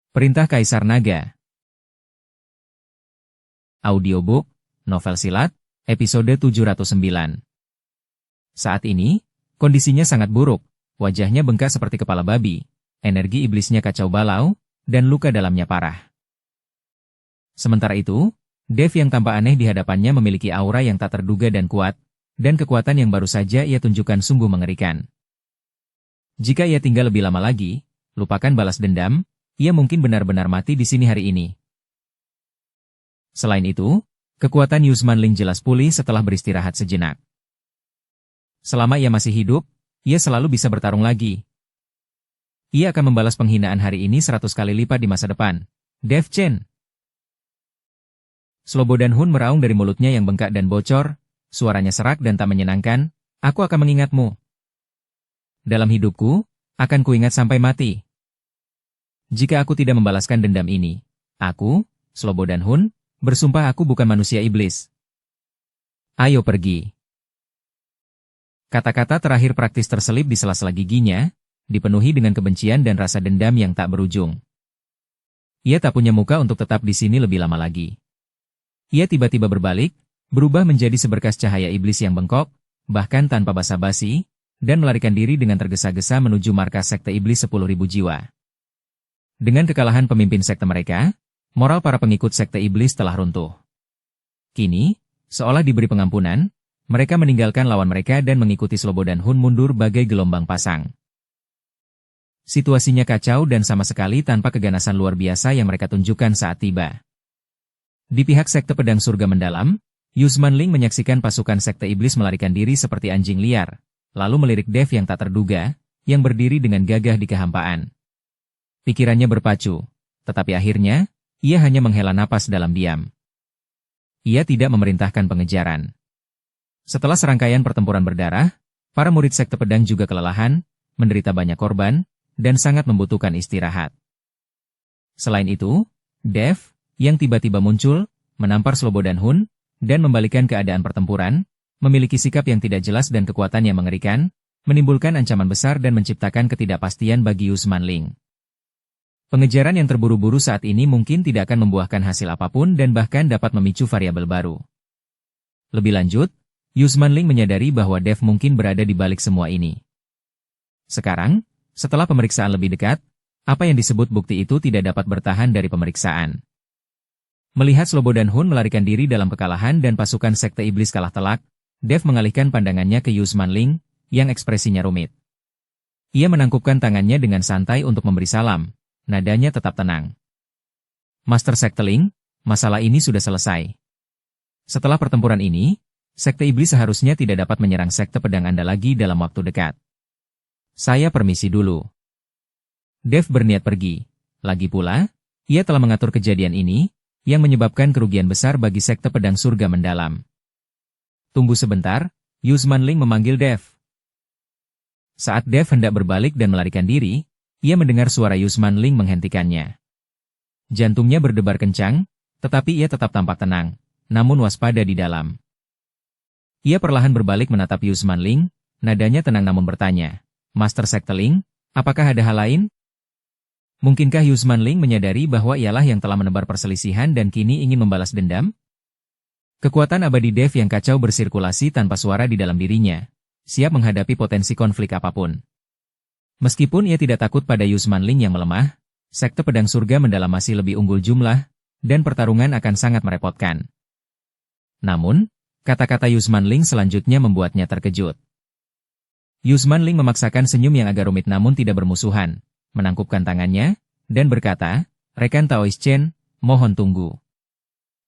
Perintah Kaisar Naga. Audiobook, novel silat, episode 709. Saat ini, kondisinya sangat buruk, wajahnya bengkak seperti kepala babi, energi iblisnya kacau balau, dan luka dalamnya parah. Sementara itu, Dev yang tampak aneh di hadapannya memiliki aura yang tak terduga dan kuat, dan kekuatan yang baru saja ia tunjukkan sungguh mengerikan. Jika ia tinggal lebih lama lagi, lupakan balas dendam, ia mungkin benar-benar mati di sini hari ini. Selain itu, kekuatan Yusman Ling jelas pulih setelah beristirahat sejenak. Selama ia masih hidup, ia selalu bisa bertarung lagi. Ia akan membalas penghinaan hari ini 100 kali lipat di masa depan. Dev Chen. Slobodan Hun meraung dari mulutnya yang bengkak dan bocor, suaranya serak dan tak menyenangkan, aku akan mengingatmu. Dalam hidupku, akan kuingat sampai mati. Jika aku tidak membalaskan dendam ini, aku, Slobodan Hun, bersumpah aku bukan manusia iblis. Ayo pergi. Kata-kata terakhir praktis terselip di sela-sela giginya, dipenuhi dengan kebencian dan rasa dendam yang tak berujung. Ia tak punya muka untuk tetap di sini lebih lama lagi. Ia tiba-tiba berbalik, berubah menjadi seberkas cahaya iblis yang bengkok, bahkan tanpa basa-basi, dan melarikan diri dengan tergesa-gesa menuju markas sekte iblis 10.000 jiwa. Dengan kekalahan pemimpin sekte mereka, moral para pengikut sekte iblis telah runtuh. Kini, seolah diberi pengampunan, mereka meninggalkan lawan mereka dan mengikuti Slobodan Hun mundur bagai gelombang pasang. Situasinya kacau dan sama sekali tanpa keganasan luar biasa yang mereka tunjukkan saat tiba. Di pihak sekte pedang surga mendalam, Yusman Ling menyaksikan pasukan sekte iblis melarikan diri seperti anjing liar, lalu melirik Dev yang tak terduga, yang berdiri dengan gagah di kehampaan. Pikirannya berpacu, tetapi akhirnya, ia hanya menghela napas dalam diam. Ia tidak memerintahkan pengejaran. Setelah serangkaian pertempuran berdarah, para murid sekte pedang juga kelelahan, menderita banyak korban, dan sangat membutuhkan istirahat. Selain itu, Dev, yang tiba-tiba muncul, menampar Slobodan Hun, dan membalikan keadaan pertempuran, memiliki sikap yang tidak jelas dan kekuatan yang mengerikan, menimbulkan ancaman besar dan menciptakan ketidakpastian bagi Yusman Ling. Pengejaran yang terburu-buru saat ini mungkin tidak akan membuahkan hasil apapun dan bahkan dapat memicu variabel baru. Lebih lanjut, Yusman Ling menyadari bahwa Dev mungkin berada di balik semua ini. Sekarang, setelah pemeriksaan lebih dekat, apa yang disebut bukti itu tidak dapat bertahan dari pemeriksaan. Melihat Slobodan Hun melarikan diri dalam kekalahan dan pasukan sekte iblis kalah telak, Dev mengalihkan pandangannya ke Yusman Ling, yang ekspresinya rumit. Ia menangkupkan tangannya dengan santai untuk memberi salam. Nadanya tetap tenang. Master Sekte Ling, masalah ini sudah selesai. Setelah pertempuran ini, sekte iblis seharusnya tidak dapat menyerang sekte pedang Anda lagi dalam waktu dekat. Saya permisi dulu. Dev berniat pergi. Lagi pula, ia telah mengatur kejadian ini, yang menyebabkan kerugian besar bagi sekte pedang surga mendalam. Tunggu sebentar, Yusman Ling memanggil Dev. Saat Dev hendak berbalik dan melarikan diri, ia mendengar suara Yusman Ling menghentikannya. Jantungnya berdebar kencang, tetapi ia tetap tampak tenang, namun waspada di dalam. Ia perlahan berbalik menatap Yusman Ling, nadanya tenang namun bertanya, Master Sekte Ling, apakah ada hal lain? Mungkinkah Yusman Ling menyadari bahwa ialah yang telah menebar perselisihan dan kini ingin membalas dendam? Kekuatan abadi Dev yang kacau bersirkulasi tanpa suara di dalam dirinya, siap menghadapi potensi konflik apapun. Meskipun ia tidak takut pada Yusman Ling yang melemah, sekte pedang surga mendalam masih lebih unggul jumlah, dan pertarungan akan sangat merepotkan. Namun, kata-kata Yusman Ling selanjutnya membuatnya terkejut. Yusman Ling memaksakan senyum yang agak rumit namun tidak bermusuhan, menangkupkan tangannya, dan berkata, Rekan Taois Chen, mohon tunggu.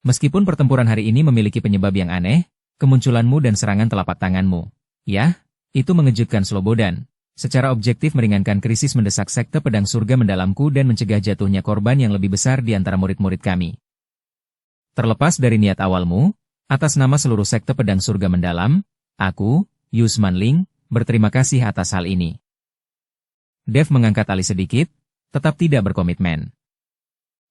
Meskipun pertempuran hari ini memiliki penyebab yang aneh, kemunculanmu dan serangan telapak tanganmu, ya, itu mengejutkan Slobodan. Secara objektif meringankan krisis mendesak sekte pedang surga mendalamku dan mencegah jatuhnya korban yang lebih besar di antara murid-murid kami. Terlepas dari niat awalmu, atas nama seluruh sekte pedang surga mendalam, aku, Yusman Ling, berterima kasih atas hal ini. Dev mengangkat alis sedikit, tetap tidak berkomitmen.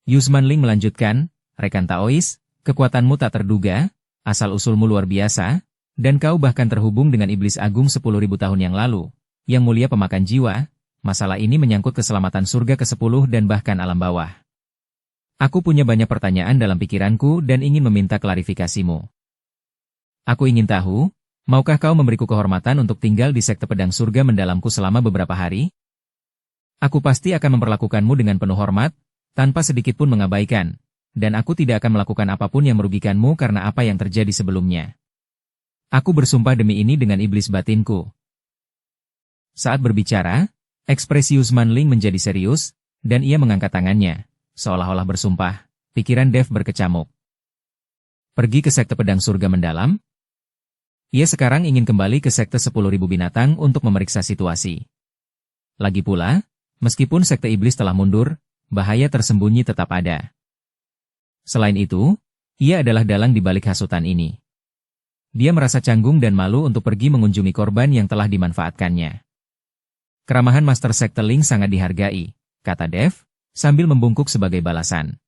Yusman Ling melanjutkan, Rekan Taois, kekuatanmu tak terduga, asal-usulmu luar biasa, dan kau bahkan terhubung dengan iblis agung 10.000 tahun yang lalu. Yang mulia pemakan jiwa, masalah ini menyangkut keselamatan surga ke-10 dan bahkan alam bawah. Aku punya banyak pertanyaan dalam pikiranku dan ingin meminta klarifikasimu. Aku ingin tahu, maukah kau memberiku kehormatan untuk tinggal di sekte pedang surga mendalamku selama beberapa hari? Aku pasti akan memperlakukanmu dengan penuh hormat, tanpa sedikit pun mengabaikan, dan aku tidak akan melakukan apapun yang merugikanmu karena apa yang terjadi sebelumnya. Aku bersumpah demi ini dengan iblis batinku. Saat berbicara, ekspresi Yusman Ling menjadi serius, dan ia mengangkat tangannya, seolah-olah bersumpah. Pikiran Dev berkecamuk. Pergi ke sekte pedang surga mendalam? Ia sekarang ingin kembali ke sekte 10.000 binatang untuk memeriksa situasi. Lagi pula, meskipun sekte iblis telah mundur, bahaya tersembunyi tetap ada. Selain itu, ia adalah dalang di balik hasutan ini. Dia merasa canggung dan malu untuk pergi mengunjungi korban yang telah dimanfaatkannya. Keramahan Master Sekte Ling sangat dihargai, kata Dev, sambil membungkuk sebagai balasan.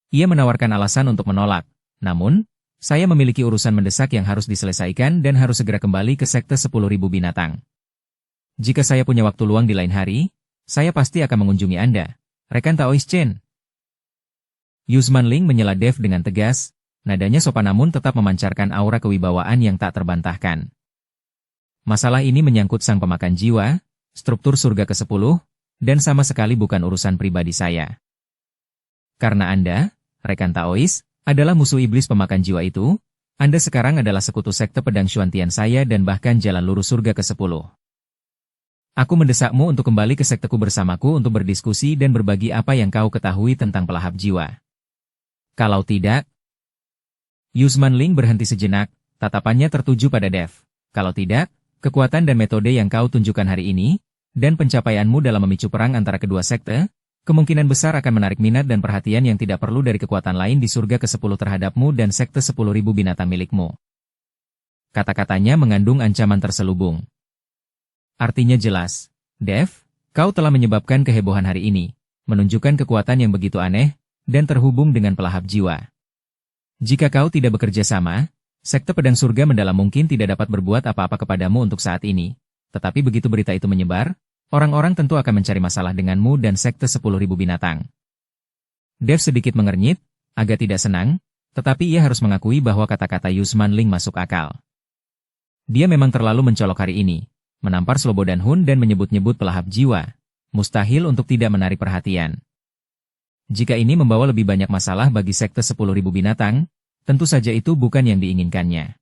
Ia menawarkan alasan untuk menolak, namun, saya memiliki urusan mendesak yang harus diselesaikan dan harus segera kembali ke sekte 10.000 binatang. Jika saya punya waktu luang di lain hari, saya pasti akan mengunjungi Anda, rekan Taois Chen. Yusman Ling menyela Dev dengan tegas, nadanya sopan namun tetap memancarkan aura kewibawaan yang tak terbantahkan. Masalah ini menyangkut sang pemakan jiwa, struktur surga ke-10, dan sama sekali bukan urusan pribadi saya. Karena Anda, rekan Taois, adalah musuh iblis pemakan jiwa itu, Anda sekarang adalah sekutu sekte pedang Xuantian saya dan bahkan jalan lurus surga ke-10. Aku mendesakmu untuk kembali ke sekteku bersamaku untuk berdiskusi dan berbagi apa yang kau ketahui tentang pelahap jiwa. Kalau tidak, Yusman Ling berhenti sejenak, tatapannya tertuju pada Dev. Kalau tidak, kekuatan dan metode yang kau tunjukkan hari ini, dan pencapaianmu dalam memicu perang antara kedua sekte, kemungkinan besar akan menarik minat dan perhatian yang tidak perlu dari kekuatan lain di surga ke-10 terhadapmu dan sekte 10.000 binatang milikmu. Kata-katanya mengandung ancaman terselubung. Artinya jelas, Dev, kau telah menyebabkan kehebohan hari ini, menunjukkan kekuatan yang begitu aneh, dan terhubung dengan pelahap jiwa. Jika kau tidak bekerja sama, sekte pedang surga mendalam mungkin tidak dapat berbuat apa-apa kepadamu untuk saat ini, tetapi begitu berita itu menyebar, orang-orang tentu akan mencari masalah denganmu dan sekte 10.000 binatang. Dev sedikit mengernyit, agak tidak senang, tetapi ia harus mengakui bahwa kata-kata Yusman Ling masuk akal. Dia memang terlalu mencolok hari ini, menampar Slobodan Hun dan menyebut-nyebut pelahap jiwa. Mustahil untuk tidak menarik perhatian. Jika ini membawa lebih banyak masalah bagi sekte 10.000 binatang, tentu saja itu bukan yang diinginkannya.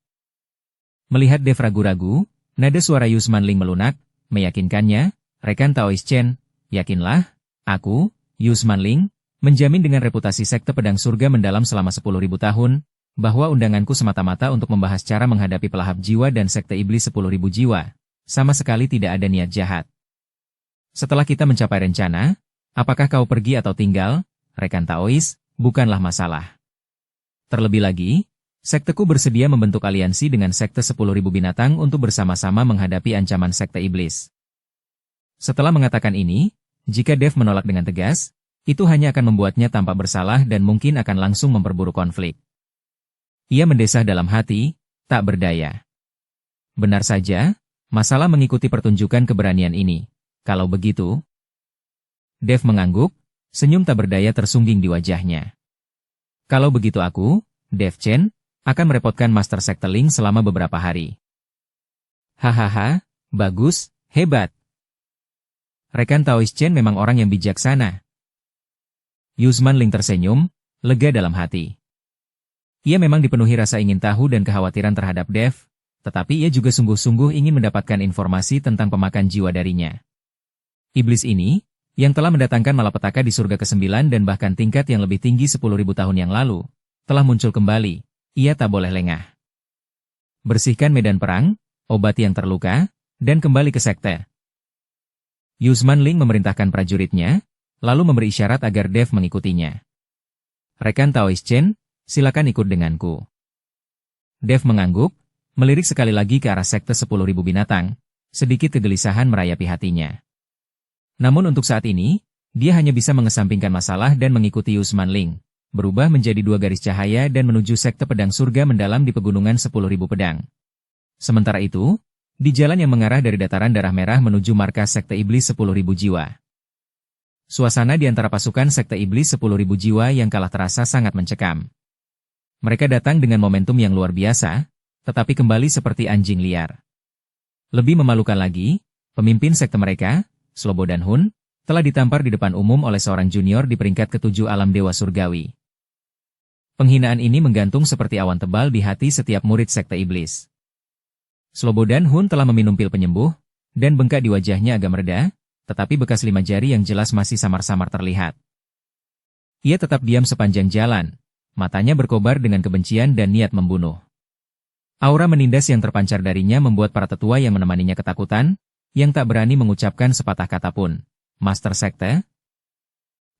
Melihat Dev ragu-ragu, nada suara Yusman Ling melunak, meyakinkannya, rekan Taois Chen, yakinlah, aku, Yusman Ling, menjamin dengan reputasi sekte pedang surga mendalam selama 10.000 tahun, bahwa undanganku semata-mata untuk membahas cara menghadapi pelahap jiwa dan sekte iblis 10.000 jiwa, sama sekali tidak ada niat jahat. Setelah kita mencapai rencana, apakah kau pergi atau tinggal, rekan Taois, bukanlah masalah. Terlebih lagi, sekteku bersedia membentuk aliansi dengan sekte 10.000 binatang untuk bersama-sama menghadapi ancaman sekte iblis. Setelah mengatakan ini, jika Dev menolak dengan tegas, itu hanya akan membuatnya tampak bersalah dan mungkin akan langsung memperburuk konflik. Ia mendesah dalam hati, tak berdaya. Benar saja, masalah mengikuti pertunjukan keberanian ini. Kalau begitu, Dev mengangguk, senyum tak berdaya tersungging di wajahnya. Kalau begitu aku, Dev Chen, akan merepotkan Master Sekte Ling selama beberapa hari. Hahaha, bagus, hebat. Rekan Taois Chen memang orang yang bijaksana. Yusman Ling tersenyum, lega dalam hati. Ia memang dipenuhi rasa ingin tahu dan kekhawatiran terhadap Dev, tetapi ia juga sungguh-sungguh ingin mendapatkan informasi tentang pemakan jiwa darinya. Iblis ini, yang telah mendatangkan malapetaka di surga ke-9 dan bahkan tingkat yang lebih tinggi 10.000 tahun yang lalu, telah muncul kembali, ia tak boleh lengah. Bersihkan medan perang, obati yang terluka, dan kembali ke sekte. Yusman Ling memerintahkan prajuritnya, lalu memberi isyarat agar Dev mengikutinya. Rekan Taois Chen, silakan ikut denganku. Dev mengangguk, melirik sekali lagi ke arah sekte 10.000 binatang, sedikit kegelisahan merayapi hatinya. Namun untuk saat ini, dia hanya bisa mengesampingkan masalah dan mengikuti Yusman Ling, berubah menjadi 2 garis cahaya dan menuju sekte pedang surga mendalam di pegunungan 10.000 pedang. Sementara itu, di jalan yang mengarah dari dataran darah merah menuju markas sekte iblis 10.000 jiwa. suasana di antara pasukan Sekte Iblis 10.000 jiwa yang kalah terasa sangat mencekam. Mereka datang dengan momentum yang luar biasa, tetapi kembali seperti anjing liar. Lebih memalukan lagi, pemimpin sekte mereka, Slobodan Hun, telah ditampar di depan umum oleh seorang junior di peringkat ke-7 alam dewa surgawi. Penghinaan ini menggantung seperti awan tebal di hati setiap murid Sekte Iblis. Slobodan Hun telah meminum pil penyembuh, dan bengkak di wajahnya agak mereda, tetapi bekas 5 jari yang jelas masih samar-samar terlihat. Ia tetap diam sepanjang jalan, matanya berkobar dengan kebencian dan niat membunuh. Aura menindas yang terpancar darinya membuat para tetua yang menemaninya ketakutan, yang tak berani mengucapkan sepatah kata pun. Master Sekte?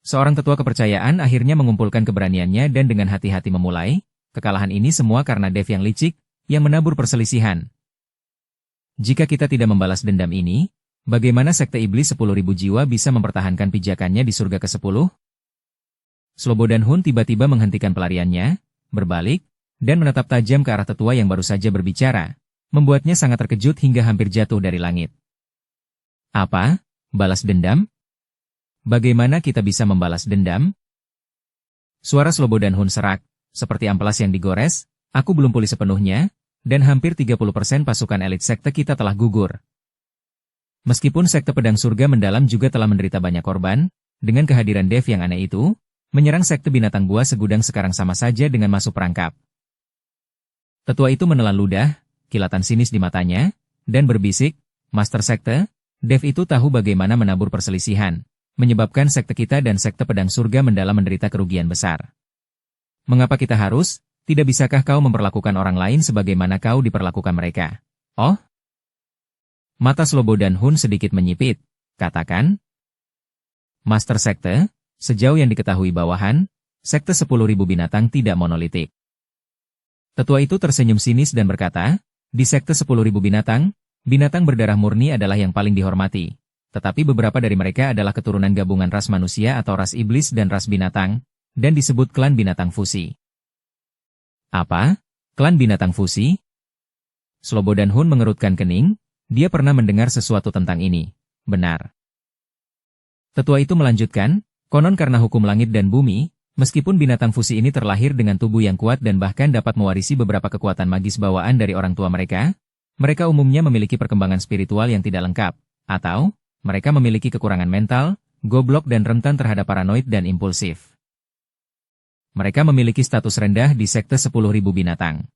Seorang tetua kepercayaan akhirnya mengumpulkan keberaniannya dan dengan hati-hati memulai, kekalahan ini semua karena Dev yang licik, yang menabur perselisihan. Jika kita tidak membalas dendam ini, bagaimana Sekte Iblis 10.000 jiwa bisa mempertahankan pijakannya di surga ke-10? Slobodan Hun tiba-tiba menghentikan pelariannya, berbalik, dan menatap tajam ke arah tetua yang baru saja berbicara, membuatnya sangat terkejut hingga hampir jatuh dari langit. Apa? Balas dendam? Bagaimana kita bisa membalas dendam? Suara Slobodan Hun serak, seperti amplas yang digores, aku belum pulih sepenuhnya, dan hampir 30% pasukan elit sekte kita telah gugur. Meskipun Sekte Pedang Surga Mendalam juga telah menderita banyak korban, dengan kehadiran Dev yang aneh itu, menyerang Sekte Binatang Buas Segudang sekarang sama saja dengan masuk perangkap. Tetua itu menelan ludah, kilatan sinis di matanya, dan berbisik, Master Sekte, Dev itu tahu bagaimana menabur perselisihan, menyebabkan sekte kita dan Sekte Pedang Surga Mendalam menderita kerugian besar. Mengapa kita harus, tidak bisakah kau memperlakukan orang lain sebagaimana kau diperlakukan mereka? Oh? Mata Slobodan Hun sedikit menyipit, katakan, Master Sekte, sejauh yang diketahui bawahan, Sekte 10.000 binatang tidak monolitik. Tetua itu tersenyum sinis dan berkata, di Sekte 10.000 binatang, binatang berdarah murni adalah yang paling dihormati. Tetapi beberapa dari mereka adalah keturunan gabungan ras manusia atau ras iblis dan ras binatang, dan disebut klan binatang fusi. Apa? Klan binatang fusi? Slobodan Hun mengerutkan kening, dia pernah mendengar sesuatu tentang ini. Benar. Tetua itu melanjutkan, konon karena hukum langit dan bumi, meskipun binatang fusi ini terlahir dengan tubuh yang kuat dan bahkan dapat mewarisi beberapa kekuatan magis bawaan dari orang tua mereka, mereka umumnya memiliki perkembangan spiritual yang tidak lengkap, atau mereka memiliki kekurangan mental, goblok dan rentan terhadap paranoid dan impulsif. Mereka memiliki status rendah di Sekte 10.000 binatang.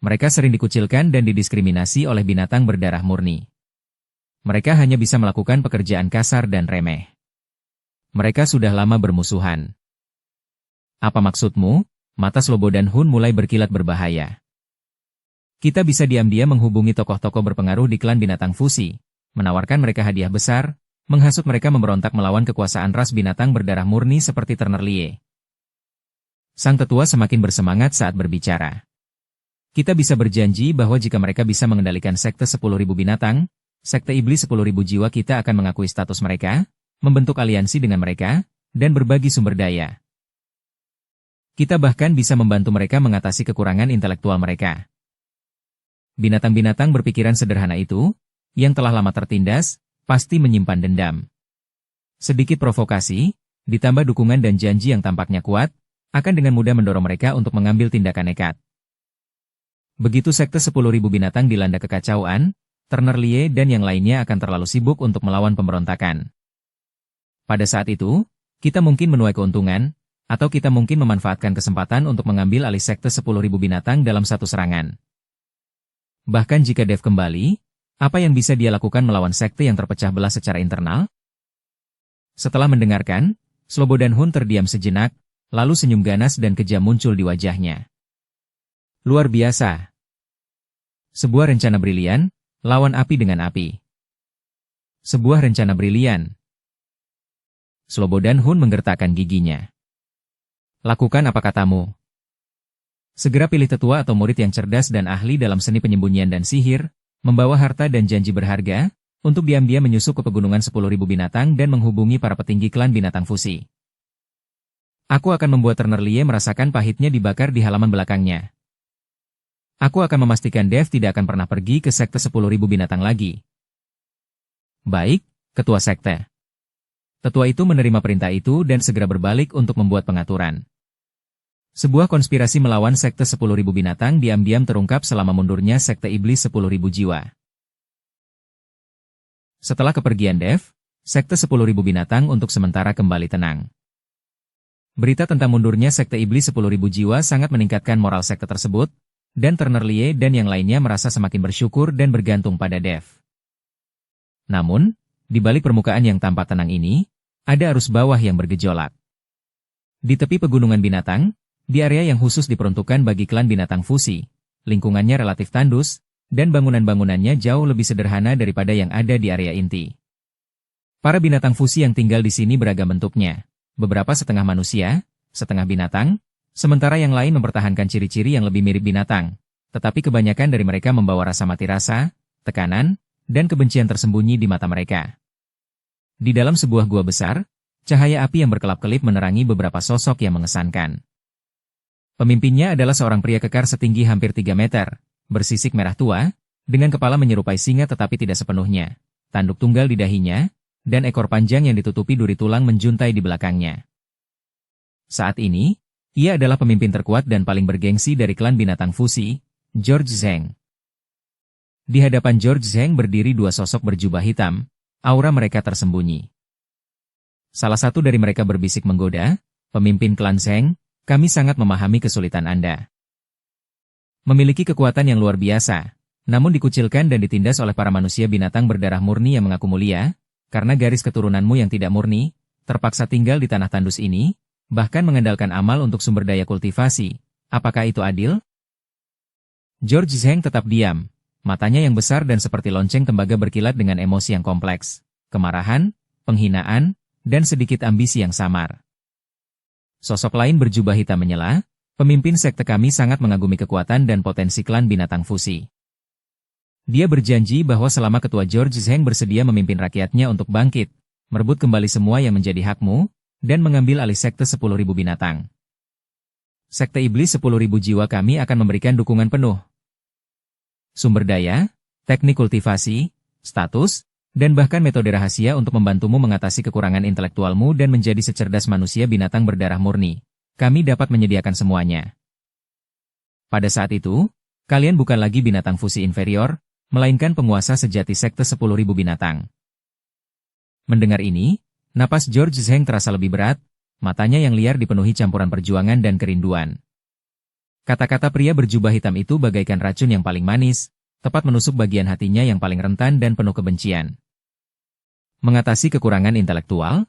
Mereka sering dikucilkan dan didiskriminasi oleh binatang berdarah murni. Mereka hanya bisa melakukan pekerjaan kasar dan remeh. Mereka sudah lama bermusuhan. Apa maksudmu? Mata Slobodan Hun mulai berkilat berbahaya. Kita bisa diam-diam menghubungi tokoh-tokoh berpengaruh di klan binatang fusi, menawarkan mereka hadiah besar, menghasut mereka memberontak melawan kekuasaan ras binatang berdarah murni seperti Turner Lie. Sang tetua semakin bersemangat saat berbicara. Kita bisa berjanji bahwa jika mereka bisa mengendalikan Sekte 10.000 binatang, Sekte Iblis 10.000 jiwa kita akan mengakui status mereka, membentuk aliansi dengan mereka, dan berbagi sumber daya. Kita bahkan bisa membantu mereka mengatasi kekurangan intelektual mereka. Binatang-binatang berpikiran sederhana itu, yang telah lama tertindas, pasti menyimpan dendam. Sedikit provokasi, ditambah dukungan dan janji yang tampaknya kuat, akan dengan mudah mendorong mereka untuk mengambil tindakan nekat. Begitu Sekte 10.000 binatang dilanda kekacauan, Turner Lie dan yang lainnya akan terlalu sibuk untuk melawan pemberontakan. Pada saat itu, kita mungkin menuai keuntungan, atau kita mungkin memanfaatkan kesempatan untuk mengambil alih Sekte 10.000 binatang dalam satu serangan. Bahkan jika Dev kembali, apa yang bisa dia lakukan melawan sekte yang terpecah belah secara internal? Setelah mendengarkan, Slobodan Hun terdiam sejenak, lalu senyum ganas dan kejam muncul di wajahnya. Luar biasa. Sebuah rencana brilian, lawan api dengan api. Sebuah rencana brilian. Slobodan Hun menggertakkan giginya. Lakukan apa katamu. Segera pilih tetua atau murid yang cerdas dan ahli dalam seni penyembunyian dan sihir, membawa harta dan janji berharga, untuk diam-diam menyusup ke pegunungan 10.000 binatang dan menghubungi para petinggi klan binatang fusi. Aku akan membuat Turner Lie merasakan pahitnya dibakar di halaman belakangnya. Aku akan memastikan Dev tidak akan pernah pergi ke Sekte 10.000 binatang lagi. Baik, Ketua Sekte. Tetua itu menerima perintah itu dan segera berbalik untuk membuat pengaturan. Sebuah konspirasi melawan sekte 10.000 binatang diam-diam terungkap selama mundurnya sekte iblis 10.000 jiwa. Setelah kepergian Dev, sekte 10.000 binatang untuk sementara kembali tenang. Berita tentang mundurnya sekte iblis 10.000 jiwa sangat meningkatkan moral sekte tersebut, dan Turner Lie dan yang lainnya merasa semakin bersyukur dan bergantung pada Dev. Namun, di balik permukaan yang tampak tenang ini, ada arus bawah yang bergejolak. Di tepi pegunungan binatang, di area yang khusus diperuntukkan bagi klan binatang fusi, lingkungannya relatif tandus, dan bangunan-bangunannya jauh lebih sederhana daripada yang ada di area inti. Para binatang fusi yang tinggal di sini beragam bentuknya, beberapa setengah manusia, setengah binatang, sementara yang lain mempertahankan ciri-ciri yang lebih mirip binatang, tetapi kebanyakan dari mereka membawa rasa mati rasa, tekanan, dan kebencian tersembunyi di mata mereka. Di dalam sebuah gua besar, cahaya api yang berkelap-kelip menerangi beberapa sosok yang mengesankan. Pemimpinnya adalah seorang pria kekar setinggi hampir 3 meter, bersisik merah tua, dengan kepala menyerupai singa tetapi tidak sepenuhnya, tanduk tunggal di dahinya, dan ekor panjang yang ditutupi duri tulang menjuntai di belakangnya. Saat ini, ia adalah pemimpin terkuat dan paling bergengsi dari klan binatang fusi, George Zheng. Di hadapan George Zheng berdiri dua sosok berjubah hitam, aura mereka tersembunyi. Salah satu dari mereka berbisik menggoda, "Pemimpin klan Zheng, kami sangat memahami kesulitan Anda. Memiliki kekuatan yang luar biasa, namun dikucilkan dan ditindas oleh para manusia binatang berdarah murni yang mengaku mulia, karena garis keturunanmu yang tidak murni, terpaksa tinggal di tanah tandus ini, bahkan mengandalkan amal untuk sumber daya kultivasi. Apakah itu adil?" George Zheng tetap diam, matanya yang besar dan seperti lonceng tembaga berkilat dengan emosi yang kompleks, kemarahan, penghinaan, dan sedikit ambisi yang samar. Sosok lain berjubah hitam menyela, "Pemimpin sekte kami sangat mengagumi kekuatan dan potensi klan binatang fusi." Dia berjanji bahwa selama ketua George Zheng bersedia memimpin rakyatnya untuk bangkit, merebut kembali semua yang menjadi hakmu, dan mengambil alih sekte 10.000 binatang. Sekte iblis 10.000 jiwa kami akan memberikan dukungan penuh. Sumber daya, teknik kultivasi, status, dan bahkan metode rahasia untuk membantumu mengatasi kekurangan intelektualmu dan menjadi secerdas manusia binatang berdarah murni. Kami dapat menyediakan semuanya. Pada saat itu, kalian bukan lagi binatang fusi inferior, melainkan penguasa sejati sekte 10.000 binatang. Mendengar ini, napas George Zheng terasa lebih berat, matanya yang liar dipenuhi campuran perjuangan dan kerinduan. Kata-kata pria berjubah hitam itu bagaikan racun yang paling manis, tepat menusuk bagian hatinya yang paling rentan dan penuh kebencian. Mengatasi kekurangan intelektual?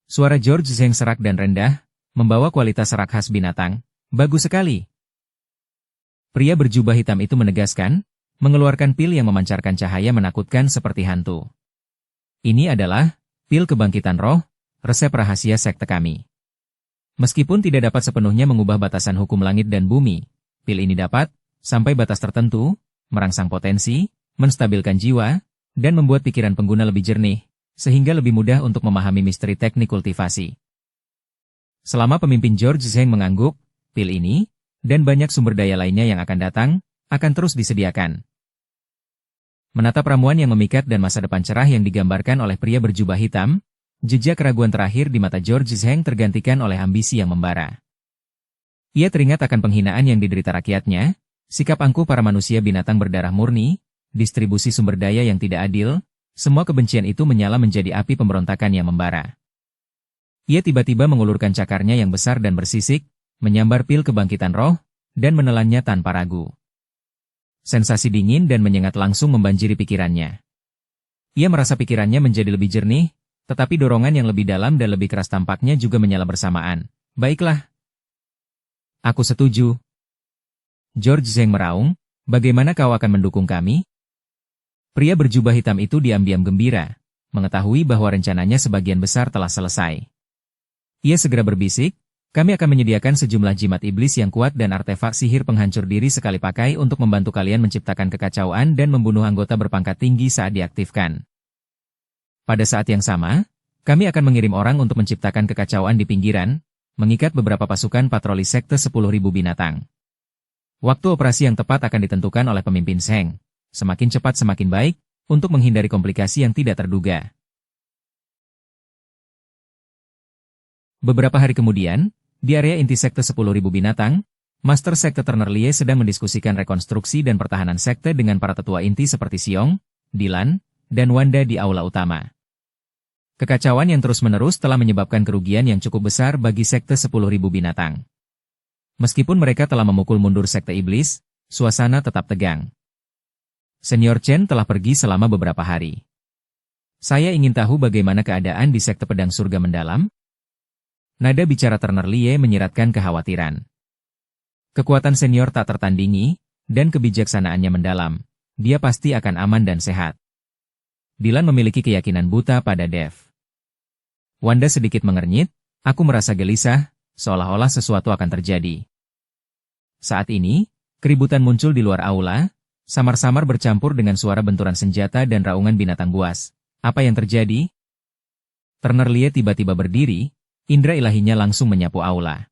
Suara George Zheng serak dan rendah, membawa kualitas serak khas binatang. Bagus sekali. Pria berjubah hitam itu menegaskan, mengeluarkan pil yang memancarkan cahaya menakutkan seperti hantu. Ini adalah pil kebangkitan roh, resep rahasia sekte kami. Meskipun tidak dapat sepenuhnya mengubah batasan hukum langit dan bumi, pil ini dapat, sampai batas tertentu, merangsang potensi, menstabilkan jiwa, dan membuat pikiran pengguna lebih jernih, sehingga lebih mudah untuk memahami misteri teknik kultivasi. Selama pemimpin George Zheng mengangguk, pil ini, dan banyak sumber daya lainnya yang akan datang, akan terus disediakan. Menatap ramuan yang memikat dan masa depan cerah yang digambarkan oleh pria berjubah hitam, jejak keraguan terakhir di mata George Zheng tergantikan oleh ambisi yang membara. Ia teringat akan penghinaan yang diderita rakyatnya, sikap angkuh para manusia binatang berdarah murni, distribusi sumber daya yang tidak adil, semua kebencian itu menyala menjadi api pemberontakan yang membara. Ia tiba-tiba mengulurkan cakarnya yang besar dan bersisik, menyambar pil kebangkitan roh, dan menelannya tanpa ragu. Sensasi dingin dan menyengat langsung membanjiri pikirannya. Ia merasa pikirannya menjadi lebih jernih, tetapi dorongan yang lebih dalam dan lebih keras tampaknya juga menyala bersamaan. Baiklah. Aku setuju. George Zheng meraung, bagaimana kau akan mendukung kami? Pria berjubah hitam itu diam-diam gembira, mengetahui bahwa rencananya sebagian besar telah selesai. Ia segera berbisik, kami akan menyediakan sejumlah jimat iblis yang kuat dan artefak sihir penghancur diri sekali pakai untuk membantu kalian menciptakan kekacauan dan membunuh anggota berpangkat tinggi saat diaktifkan. Pada saat yang sama, kami akan mengirim orang untuk menciptakan kekacauan di pinggiran, mengikat beberapa pasukan patroli sekte 10.000 binatang. Waktu operasi yang tepat akan ditentukan oleh pemimpin Zheng. Semakin cepat semakin baik, untuk menghindari komplikasi yang tidak terduga. Beberapa hari kemudian, di area inti sekte 10.000 binatang, Master Sekte Turner Lie sedang mendiskusikan rekonstruksi dan pertahanan sekte dengan para tetua inti seperti Xiong, Dylan, dan Wanda di aula utama. Kekacauan yang terus-menerus telah menyebabkan kerugian yang cukup besar bagi sekte 10.000 binatang. Meskipun mereka telah memukul mundur sekte iblis, suasana tetap tegang. Senior Chen telah pergi selama beberapa hari. Saya ingin tahu bagaimana keadaan di sekte pedang surga mendalam? Nada bicara Turner Lie menyiratkan kekhawatiran. Kekuatan senior tak tertandingi, dan kebijaksanaannya mendalam. Dia pasti akan aman dan sehat. Dylan memiliki keyakinan buta pada Dev. Wanda sedikit mengernyit, aku merasa gelisah, seolah-olah sesuatu akan terjadi. Saat ini, keributan muncul di luar aula, samar-samar bercampur dengan suara benturan senjata dan raungan binatang buas. Apa yang terjadi? Turner Lie tiba-tiba berdiri, indera ilahinya langsung menyapu aula.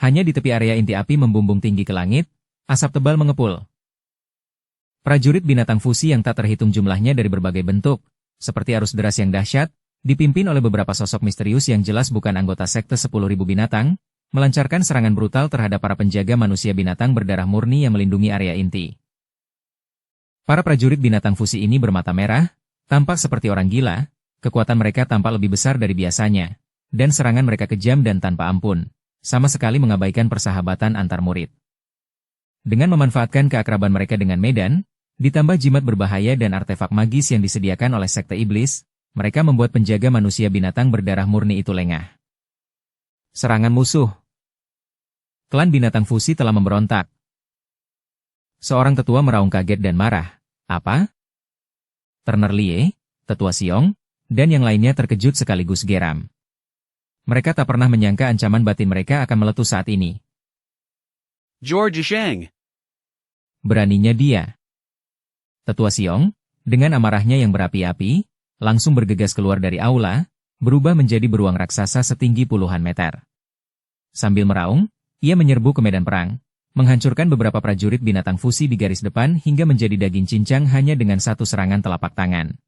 Hanya di tepi area inti api membumbung tinggi ke langit, asap tebal mengepul. Prajurit binatang fusi yang tak terhitung jumlahnya dari berbagai bentuk, seperti arus deras yang dahsyat, dipimpin oleh beberapa sosok misterius yang jelas bukan anggota sekte 10.000 binatang, melancarkan serangan brutal terhadap para penjaga manusia binatang berdarah murni yang melindungi area inti. Para prajurit binatang fusi ini bermata merah, tampak seperti orang gila, kekuatan mereka tampak lebih besar dari biasanya, dan serangan mereka kejam dan tanpa ampun, sama sekali mengabaikan persahabatan antar murid. Dengan memanfaatkan keakraban mereka dengan medan, ditambah jimat berbahaya dan artefak magis yang disediakan oleh sekte iblis, mereka membuat penjaga manusia binatang berdarah murni itu lengah. Serangan musuh. Klan binatang fusi telah memberontak. Seorang tetua meraung kaget dan marah. Apa? Turner Lie, tetua Xiong, dan yang lainnya terkejut sekaligus geram. Mereka tak pernah menyangka ancaman batin mereka akan meletus saat ini. George Sheng. Beraninya dia. Tetua Xiong, dengan amarahnya yang berapi-api, langsung bergegas keluar dari aula, berubah menjadi beruang raksasa setinggi puluhan meter. Sambil meraung, ia menyerbu ke medan perang, menghancurkan beberapa prajurit binatang fusi di garis depan hingga menjadi daging cincang hanya dengan satu serangan telapak tangan.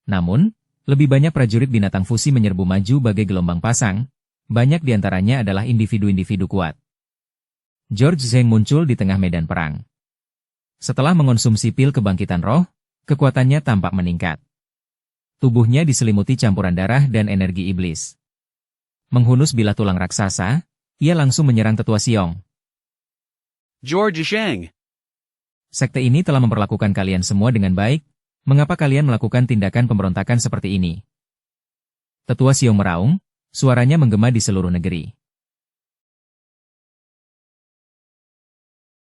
Namun, lebih banyak prajurit binatang fusi menyerbu maju bagai gelombang pasang, banyak diantaranya adalah individu-individu kuat. George Zheng muncul di tengah medan perang. Setelah mengonsumsi pil kebangkitan roh, kekuatannya tampak meningkat. Tubuhnya diselimuti campuran darah dan energi iblis. Menghunus bilah tulang raksasa, ia langsung menyerang tetua Xiong. George Sheng. Sekte ini telah memperlakukan kalian semua dengan baik, mengapa kalian melakukan tindakan pemberontakan seperti ini? Tetua Xiong meraung, suaranya menggema di seluruh negeri.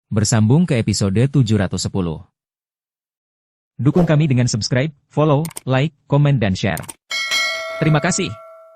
Bersambung ke episode 710. Dukung kami dengan subscribe, follow, like, komen dan share. Terima kasih.